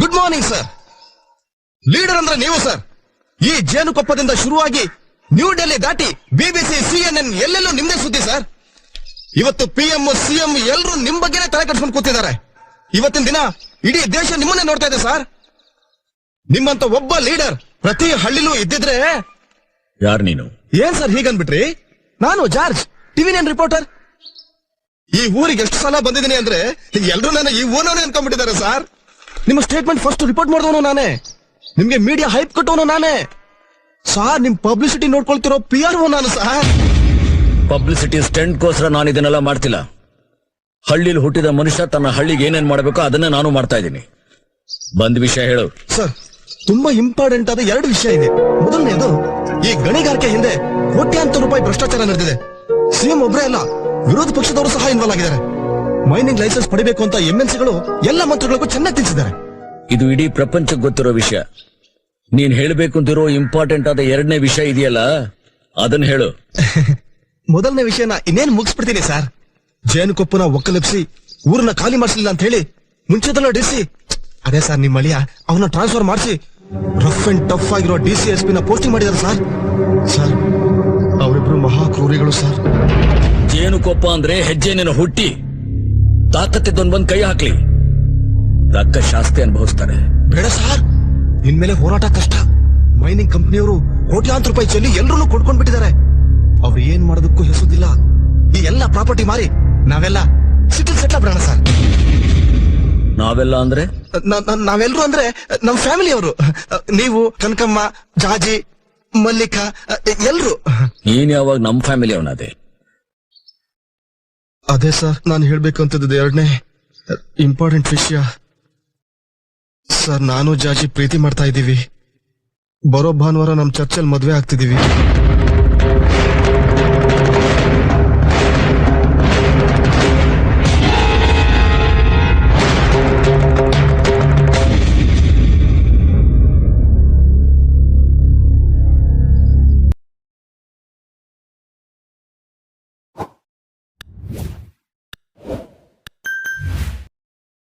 Good morning sir. Leader ಅಂದ್ರೆ ನೀವು sir. ಈ ಜೇನುಕೊಪ್ಪದಿಂದ ಶುರುವಾಗಿ ನ್ಯೂ ಡೆಲ್ಲಿ ದಾಟಿ ಬಿಬಿಸಿ, CNN ಎಲ್ಲೆಲ್ಲೂ ನಿಮ್ದೇ ಸುದ್ದಿ ಸರ್. ಇವತ್ತು PM, CM ಎಲ್ಲರೂ ನಿಮ್ ಬಗ್ಗೆನೇ ತಲೆ ಕಟ್ಸ್ಕೊಂಡು ಕೂತಿದ್ದಾರೆ. ಇವತ್ತಿನ ದಿನ ಇಡೀ ದೇಶ ನಿಮ್ಮನ್ನೇ ನೋಡ್ತಾ ಇದೆ ಸರ್. ನಿಮ್ಮಂತ ಒಬ್ಬ ಲೀಡರ್ ಪ್ರತಿ ಹಳ್ಳಿಲೂ ಇದ್ದಿದ್ರೆ. ಯಾರು ನೀನು? ಏನ್ ಸರ್ ಹೀಗನ್ಬಿಟ್ರಿ? ನಾನು ಜಾರ್ಜ್, TV9 ರಿಪೋರ್ಟರ್. ಈ ಊರಿಗೆ ಎಷ್ಟು ಸಲ ಬಂದಿದ್ದೀನಿ ಅಂದ್ರೆ ಎಲ್ರು ನನ್ನ ಈ ಊರವನೇ ಅನ್ಕೊಂಡ್ಬಿಟ್ಟಿದ್ದಾರೆ ಸರ್. ನಿಮ್ಮ ಸ್ಟೇಟ್ಮೆಂಟ್ ಫಸ್ಟ್ ರಿಪೋರ್ಟ್ ಮಾಡಿದವನು ನಾನೇ. ನಿಮ್ಗೆ ಮೀಡಿಯಾ ಹೈಪ್ ಕೊಟ್ಟವನು ನಾನೇ ಸಾರ್. ನಿಮ್ ಪಬ್ಲಿಸಿಟಿ ನೋಡ್ಕೊಳ್ತಿರೋ PRO ನಾನು ಸರ್. ಪಬ್ಲಿಸಿಟಿ ಸ್ಟೆಂಟ್ಗೋಸ್ಕರ ನಾನು ಇದನ್ನೆಲ್ಲ ಮಾಡ್ತಿಲ್ಲ. ಹಳ್ಳಿಲಿ ಹುಟ್ಟಿದ ಮನುಷ್ಯ ತನ್ನ ಹಳ್ಳಿಗೆ ಏನೇನ್ ಮಾಡಬೇಕೋ ಅದನ್ನೇ ನಾನು ಮಾಡ್ತಾ ಇದ್ದೀನಿ. ಬಂದ್ ವಿಷಯ ಹೇಳು ಸರ್. ತುಂಬಾ ಇಂಪಾರ್ಟೆಂಟ್ ಆದ 2 ವಿಷಯ ಇದೆ. ಮೊದಲನೇದು, ಈ ಗಣಿಗಾರಿಕೆ ಹಿಂದೆ ಕೋಟ್ಯಾಂತರ ರೂಪಾಯಿ ಭ್ರಷ್ಟಾಚಾರ ನಡೆದಿದೆ. CM ಒಬ್ಬರೇ ಅಲ್ಲ, ವಿರೋಧ ಪಕ್ಷದವರು ಸಹ ಇನ್ವಾಲ್ವ್ ಆಗಿದ್ದಾರೆ. ಮೈನಿಂಗ್ ಲೈಸೆನ್ಸ್ ಪಡಿಬೇಕು ಅಂತ MNCಗಳು ಎಲ್ಲ ಮಂತ್ರಿಗಳಿಗೂ ಚೆನ್ನಾಗಿ ತಿಳಿಸಿದ್ದಾರೆ. ಇದು ಇಡೀ ಪ್ರಪಂಚಕ್ಕೆ ಗೊತ್ತಿರೋ ವಿಷಯ. ನೀನ್ ಹೇಳ್ಬೇಕು ಅಂತಿರೋ ಇಂಪಾರ್ಟೆಂಟ್ ಆದ 2ನೇ ವಿಷಯ ಇದೆಯಲ್ಲ, ಅದನ್ನ ಹೇಳು. ಮೊದಲನೇ ವಿಷಯನ ಇನ್ನೇನು ಮುಗಿಸ್ಬಿಡ್ತೀನಿ ಸರ್. ಜೇನುಕೊಪ್ಪನ ಒಕ್ಕಲೆಪ್ಸಿ ಊರನ್ನ ಖಾಲಿ ಮಾಡಿಸಲಿಲ್ಲ ಅಂತ ಹೇಳಿ ಮುಂಚೆದಲ್ಲ DC, ಅದೇ ಸರ್ ನಿಮ್ಮ ಅಳಿಯ, ಅವನ್ನ ಟ್ರಾನ್ಸ್ಫರ್ ಮಾಡಿಸಿ ರಫ್ ಅಂಡ್ ಟಫ್ ಆಗಿರೋ DCSP ನ ಪೋಸ್ಟಿಂಗ್ ಮಾಡಿದಾರೆ ಸರ್. ಸರ್ ಅವರಿಬ್ರು ಮಹಾ ಕ್ರೂರಿಗಳು ಸರ್. ಜೇನುಕೊಪ್ಪ ಅಂದ್ರೆ ಹೆಜ್ಜೆನೇನು ಹುಟ್ಟಿ ತಾಕತ್ತಿದ್ದೊಂದ್ ಬಂದ್ ಕೈ ಹಾಕ್ಲಿ, ತಕ್ಕ ಶಾಸ್ತಿ ಅನುಭವಿಸ್ತಾರೆ. ಬೇಡ ಸರ್, ಇನ್ಮೇಲೆ ಹೋರಾಟ ಕಷ್ಟ. ಮೈನಿಂಗ್ ಕಂಪನಿಯವರು ಕೋಟ್ಯಾಂತರ ರೂಪಾಯಿ ಚೆಲ್ಲಿ ಎಲ್ಲರೂ ಕೊಡ್ಕೊಂಡ್ಬಿಟ್ಟಿದ್ದಾರೆ. ಅವ್ರು ಏನ್ ಮಾಡೋದಕ್ಕೂ ಹೆಸರುದಿಲ್ಲ. ಈ ಎಲ್ಲ ಪ್ರಾಪರ್ಟಿ ಮಾರಿ ನಾವೆಲ್ಲ ಸಿಟಿಲ್ ಸೆಟ್ಲ್ ಬಿಡೋಣ ಸರ್. ನಾವೆಲ್ಲ ಅಂದ್ರೆ ನಾವೆಲ್ಲರೂ ಅಂದ್ರೆ ನಮ್ ಫ್ಯಾಮಿಲಿಯವರು. ನೀವು, ಕನಕಮ್ಮ, ಜಾಜಿ, ಮಲ್ಲಿಕಾ, ಎಲ್ರು. ನೀನ್ ಯಾವಾಗ ನಮ್ ಫ್ಯಾಮಿಲಿ ಅವನದೇ? ಅದೇ ಸರ್ ನಾನು ಹೇಳ್ಬೇಕಂತದ್ದು 2ನೇ ಇಂಪಾರ್ಟೆಂಟ್ ವಿಷಯ ಸರ್. ನಾನು ಜಾಜಿ ಪ್ರೀತಿ ಮಾಡ್ತಾ ಇದ್ದೀವಿ. ಬರೋ ಭಾನುವಾರ ನಮ್ ಚರ್ಚಲ್ಲಿ ಮದ್ವೆ ಆಗ್ತಿದೀವಿ.